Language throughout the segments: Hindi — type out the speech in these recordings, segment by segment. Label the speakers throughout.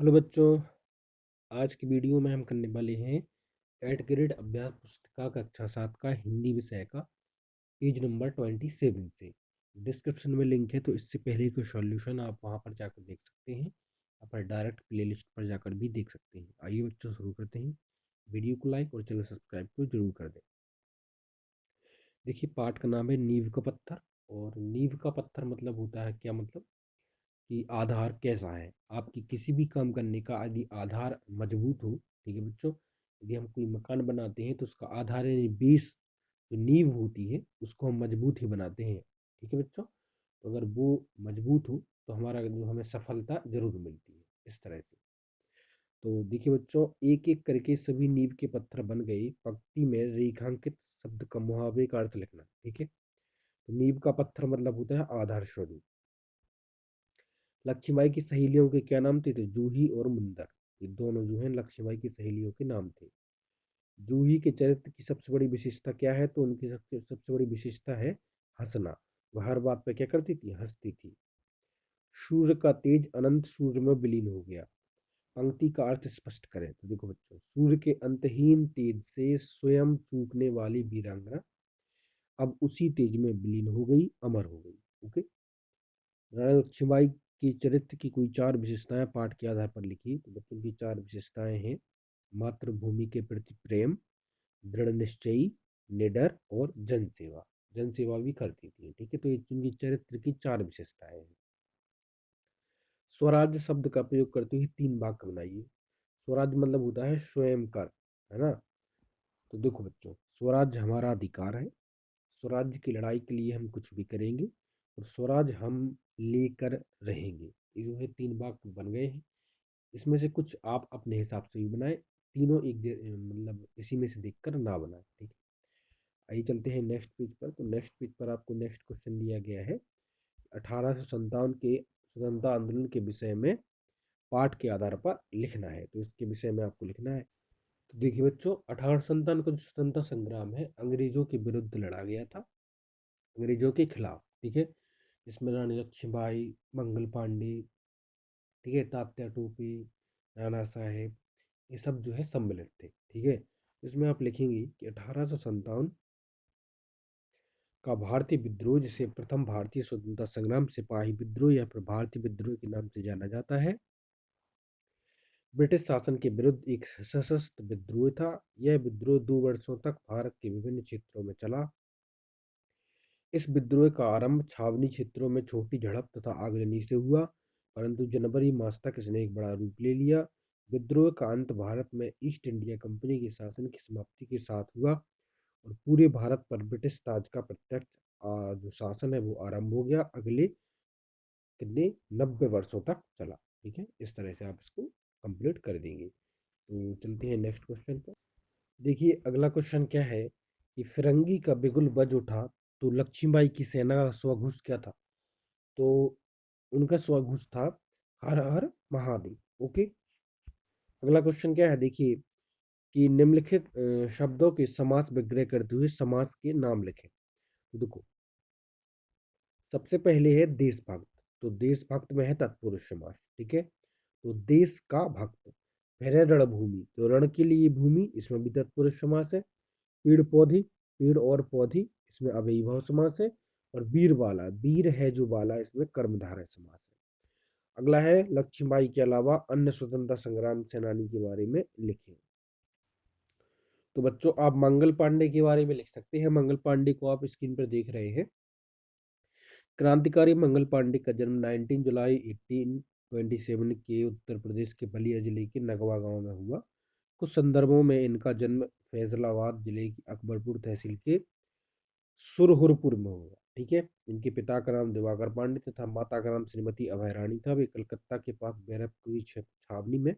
Speaker 1: हेलो बच्चों। आज की वीडियो में हम करने वाले हैं 8th ग्रेड अभ्यास पुस्तिका कक्षा 7 का हिंदी विषय का पेज नंबर 27 से। डिस्क्रिप्शन में लिंक है, तो इससे पहले का सॉल्यूशन आप वहां पर जाकर देख सकते हैं। यहाँ पर डायरेक्ट प्लेलिस्ट पर जाकर भी देख सकते हैं। आइए बच्चों शुरू करते हैं। वीडियो को लाइक और चैनल सब्सक्राइब को जरूर कर दें। देखिए, पाठ का नाम है नींव का पत्थर। और नींव का पत्थर मतलब होता है क्या, मतलब कि आधार कैसा है आपकी किसी भी काम करने का। यदि आधार मजबूत हो, ठीक है बच्चों, यदि हम कोई मकान बनाते हैं तो उसका आधार यानी बेस, जो नींव होती है, उसको हम मजबूत ही बनाते हैं। ठीक है बच्चों, तो अगर वो मजबूत हो तो हमारा जो हमें सफलता जरूर मिलती है इस तरह से। तो देखिए बच्चों, एक एक करके सभी नींव के पत्थर बन गए। पंक्ति में रेखांकित शब्द का मुहावरे का अर्थ लिखना। ठीक है, तो नींव का पत्थर मतलब होता है आधार स्वरूप। लक्ष्मीबाई की सहेलियों के क्या नाम थे? तो जूही और मुंदर। ये दोनों जो हैं लक्ष्मीबाई की सहेलियों के नाम थे। जूही के चरित्र की सबसे बड़ी विशेषता क्या है? तो उनकी सबसे सबसे बड़ी विशेषता है हंसना। वह हर बात पे क्या करती थी? हंसती थी। सूर्य का तेज अनंत सूर्य में विलीन हो गया। पंक्ति का अर्थ स्पष्ट करें। तो देखो बच्चों, सूर्य के अंतहीन तेज से स्वयं चूकने वाली वीरांगना अब उसी तेज में विलीन हो गई, अमर हो गई। ओके। रानी लक्ष्मीबाई की चरित्र की कोई चार विशेषताएं पाठ के आधार पर लिखी। तो बच्चों की चार विशेषताएं हैं: मातृभूमि के प्रति प्रेम, दृढ़ निश्चयी, निडर और जन सेवा। जन सेवा भी करती थी। ठीक है, तो ये उनकी चरित्र की चार विशेषताएं हैं। स्वराज्य शब्द का प्रयोग करते हुए तीन वाक्य बनाइए। स्वराज्य मतलब होता है स्वयं कर, है ना। तो देखो बच्चों, स्वराज्य हमारा अधिकार है। स्वराज्य की लड़ाई के लिए हम कुछ भी करेंगे और स्वराज हम लेकर रहेंगे। ये जो है तीन वाक्य बन गए हैं। इसमें से कुछ आप अपने हिसाब से भी बनाए। तीनों मतलब इसी में से देखकर ना बनाए। ठीक है, आइए चलते हैं नेक्स्ट पेज पर। तो नेक्स्ट पेज पर आपको नेक्स्ट क्वेश्चन दिया गया है 1857 के स्वतंत्रता आंदोलन के विषय में पाठ के आधार पर लिखना है। तो इसके विषय में आपको लिखना है। तो देखिए बच्चों, 1857 का जो स्वतंत्रता संग्राम है, अंग्रेजों के विरुद्ध लड़ा गया था, अंग्रेजों के खिलाफ। ठीक है, जिसमें रानी लक्ष्मीबाई, मंगल पांडे, ठीक है, तात्या टोपे, नाना साहेब, ये सब जो है सम्मिलित थे। ठीक है, इसमें आप लिखेंगे कि 1857 का भारतीय विद्रोह, जिसे प्रथम भारतीय स्वतंत्रता संग्राम सिपाही विद्रोह या फिर भारतीय विद्रोह के नाम से जाना जाता है, ब्रिटिश शासन के विरुद्ध एक सशस्त्र विद्रोह था। यह विद्रोह 2 वर्षों तक भारत के विभिन्न क्षेत्रों में चला। इस विद्रोह का आरंभ छावनी क्षेत्रों में छोटी झड़प तथा आगजनी से हुआ, परंतु जनवरी मास तक इसने एक बड़ा रूप ले लिया। विद्रोह का अंत भारत में ईस्ट इंडिया कंपनी के शासन की समाप्ति के साथ हुआ और पूरे भारत पर ब्रिटिश राज का प्रत्यक्ष जो शासन है वो आरंभ हो गया। अगले कितने 90 वर्षों तक चला। ठीक है, इस तरह से आप इसको कंप्लीट कर देंगे। तो चलते हैं नेक्स्ट क्वेश्चन पर। देखिए अगला क्वेश्चन क्या है कि फिरंगी का बिगुल बज उठा तो लक्ष्मीबाई की सेना का स्वघोष क्या था? तो उनका स्वघोष था हर हर महादेव। ओके। अगला क्वेश्चन क्या है, देखिए कि निम्नलिखित शब्दों के समास विग्रह करते हुए समास के नाम लिखें। तो देखो, सबसे पहले है देशभक्त। तो देशभक्त में है तत्पुरुष समास। ठीक है, तो देश का भक्त। फिर है रणभूमि, तो रण के लिए भूमि, इसमें भी तत्पुरुष समास है। पेड़ पौधे, पेड़ और पौधी, इसमें अव्ययीभाव समास है। और वीर वाला, वीर है जो वाला, इसमें कर्मधारय समास है। अगला है लक्ष्मीबाई के अलावा अन्य स्वतंत्रता संग्राम सेनानी के बारे में लिखें। तो बच्चों, आप मंगल पांडे के बारे में लिख सकते हैं। मंगल पांडे को आप स्क्रीन पर देख रहे हैं। क्रांतिकारी मंगल पांडे का जन्म 19 जुलाई 1827 के उत्तर प्रदेश के बलिया जिले के नगवा गांव में हुआ। कुछ संदर्भों में इनका जन्म फैजलाबाद जिले की अकबरपुर तहसील के सुरहुरपुर में हुआ। ठीक है, इनके पिता का नाम दिवाकर पांडे तथा माता का नाम श्रीमती अभय रानी था। वे कलकत्ता के पास बैरकपुरी छावनी में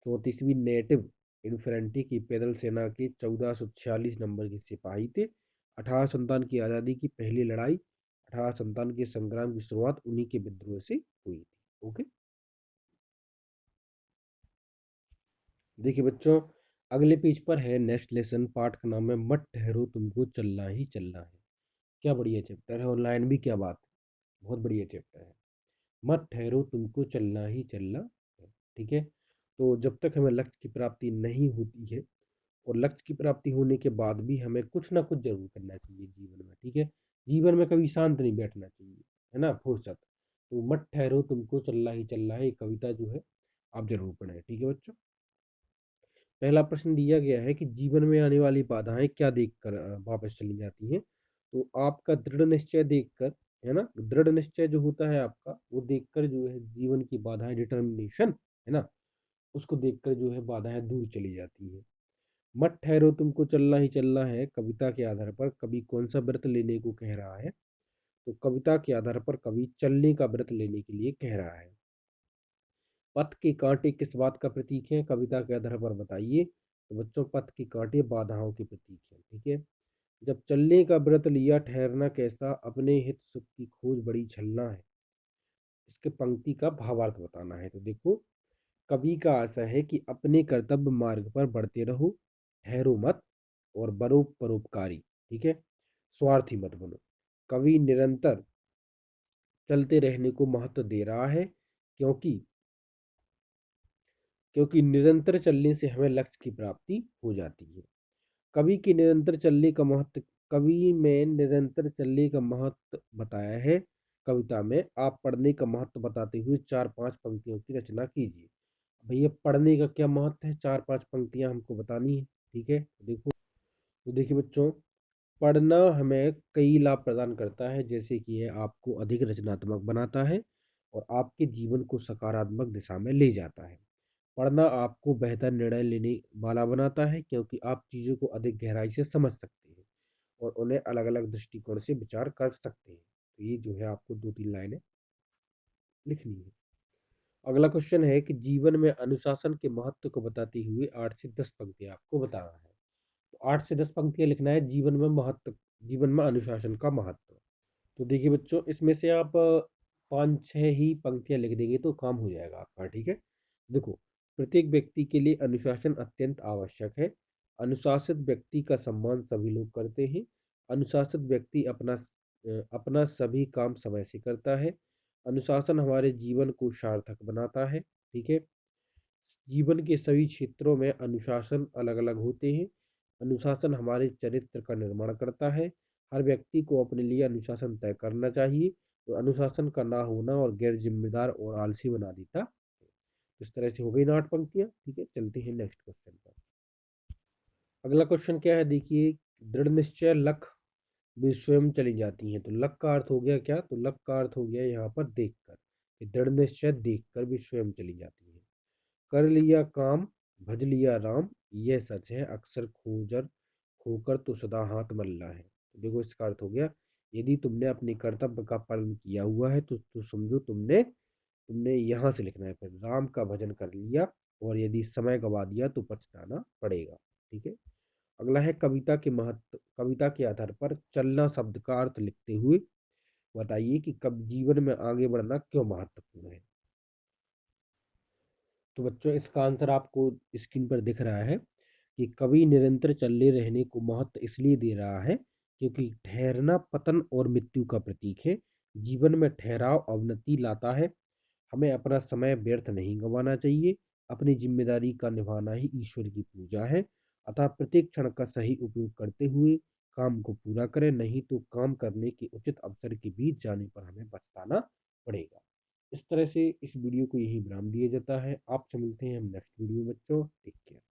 Speaker 1: 34वीं नेटिव इन्फेंट्री की पैदल सेना के 1446 नंबर के सिपाही थे। 1857 की आज़ादी की पहली लड़ाई, 1857 के संग्राम की शुरुआत उन्हीं के विद्रोह से हुई थी। ओके। देखिए बच्चों, अगले पेज पर है नेक्स्ट लेसन। पाठ का नाम है मत ठहरो तुमको चलना ही चलना है। क्या बढ़िया चैप्टर है, और लाइन भी क्या बात है, बहुत बढ़िया चैप्टर है। मत ठहरो तुमको चलना ही चलना है। ठीक है, तो जब तक हमें लक्ष्य की प्राप्ति नहीं होती है और लक्ष्य की प्राप्ति होने के बाद भी हमें कुछ ना कुछ जरूर करना चाहिए जीवन में। ठीक है, जीवन में कभी शांत नहीं बैठना चाहिए, है ना, फुर्सत। तो मत ठहरो तुमको चलना ही चलना है, ये कविता जो है आप जरूर पढ़ें। ठीक है बच्चों, पहला प्रश्न दिया गया है कि जीवन में आने वाली बाधाएं क्या देखकर वापस चली जाती हैं। तो आपका दृढ़ निश्चय देखकर, है ना, दृढ़ निश्चय जो होता है आपका, वो देखकर जो है जीवन की बाधाएं, डिटर्मिनेशन, है ना, उसको देखकर जो है बाधाएं दूर चली जाती है। मत ठहरो तुमको चलना ही चलना है, कविता के आधार पर कवि कौन सा व्रत लेने को कह रहा है। तो कविता के आधार पर कवि चलने का व्रत लेने के लिए कह रहा है। पथ के कांटे किस बात का प्रतीक है, कविता के आधार पर बताइए। तो बच्चों, पथ के कांटे बाधाओं के प्रतीक है। ठीक है, जब चलने का व्रत लिया ठहरना कैसा, अपने हित सुख की खोज बड़ी छलना है। इसके पंक्ति का भावार्थ बताना है। तो देखो, कवि का आशा है कि अपने कर्तव्य मार्ग पर बढ़ते रहो, ठहरो मत और बनो परोपकारी। ठीक है, स्वार्थी मत बनो। कवि निरंतर चलते रहने को महत्व दे रहा है, क्योंकि क्योंकि निरंतर चलने से हमें लक्ष्य की प्राप्ति हो जाती है। कवि की निरंतर चलने का महत्व, कवि में निरंतर चलने का महत्व बताया है कविता में। आप पढ़ने का महत्व बताते हुए 4-5 पंक्तियों की रचना कीजिए। भैया, पढ़ने का क्या महत्व है, 4-5 पंक्तियां हमको बतानी है। ठीक है, तो देखिए बच्चों, पढ़ना हमें कई लाभ प्रदान करता है, जैसे कि यह आपको अधिक रचनात्मक बनाता है और आपके जीवन को सकारात्मक दिशा में ले जाता है। पढ़ना आपको बेहतर निर्णय लेने वाला बनाता है, क्योंकि आप चीज़ों को अधिक गहराई से समझ सकते हैं और उन्हें अलग अलग दृष्टिकोण से विचार कर सकते हैं। तो ये जो है आपको 2-3 लाइनें लिखनी है। अगला क्वेश्चन है कि जीवन में अनुशासन के महत्व को बताते हुए 8 से 10 पंक्तियां आपको बताना है। तो 8 से 10 पंक्तियां लिखना है, जीवन में अनुशासन का महत्व। तो देखिए बच्चों, इसमें से आप 5-6 ही पंक्तियां लिख देंगे तो काम हो जाएगा आपका। ठीक है, देखो, प्रत्येक व्यक्ति के लिए अनुशासन अत्यंत आवश्यक है। अनुशासित व्यक्ति का सम्मान सभी लोग करते हैं। अनुशासित व्यक्ति अपना सभी काम समय से करता है। अनुशासन हमारे जीवन को सार्थक बनाता है। ठीक है, जीवन के सभी क्षेत्रों में अनुशासन अलग अलग होते हैं। अनुशासन हमारे चरित्र का निर्माण करता है। हर व्यक्ति को अपने लिए अनुशासन तय करना चाहिए। तो अनुशासन का ना होना और गैर जिम्मेदार और आलसी बना देता है। इस तरह से हो गई ना 8 पंक्तियां। ठीक है, चलते हैं नेक्स्ट क्वेश्चन पर। अगला क्वेश्चन क्या है, देखिए, दृढ़ निश्चय लख भी स्वयं चली जाती हैं। तो लख का अर्थ हो गया क्या, तो लख का अर्थ हो गया यहाँ पर देखकर, कि दृढ़ निश्चय देखकर भी स्वयं चली जाती है। कर लिया काम भज लिया राम, यह सच है अक्सर खोकर तो सदा हाथ मल्ला है। तो देखो, इसका अर्थ हो गया, यदि तुमने अपने कर्तव्य का पालन किया हुआ है तो समझो तुमने तुमने यहाँ से लिखना है, फिर राम का भजन कर लिया, और यदि समय गवा दिया तो पछताना पड़ेगा। ठीक है, अगला है कविता के महत्व, कविता के आधार पर चलना शब्द का अर्थ लिखते हुए बताइए कि कब जीवन में आगे बढ़ना क्यों महत्वपूर्ण है। तो बच्चों, इसका आंसर आपको स्क्रीन पर दिख रहा है कि कवि निरंतर चलते रहने को महत्व इसलिए दे रहा है क्योंकि ठहरना पतन और मृत्यु का प्रतीक है। जीवन में ठहराव अवनति लाता है। हमें अपना समय व्यर्थ नहीं गंवाना चाहिए। अपनी जिम्मेदारी का निभाना ही ईश्वर की पूजा है। अतः प्रत्येक क्षण का सही उपयोग करते हुए काम को पूरा करें, नहीं तो काम करने के उचित अवसर के बीच जाने पर हमें पछताना पड़ेगा। इस तरह से इस वीडियो को यही विराम दिया जाता है। आपसे मिलते हैं हम नेक्स्ट वीडियो में बच्चों। Take care.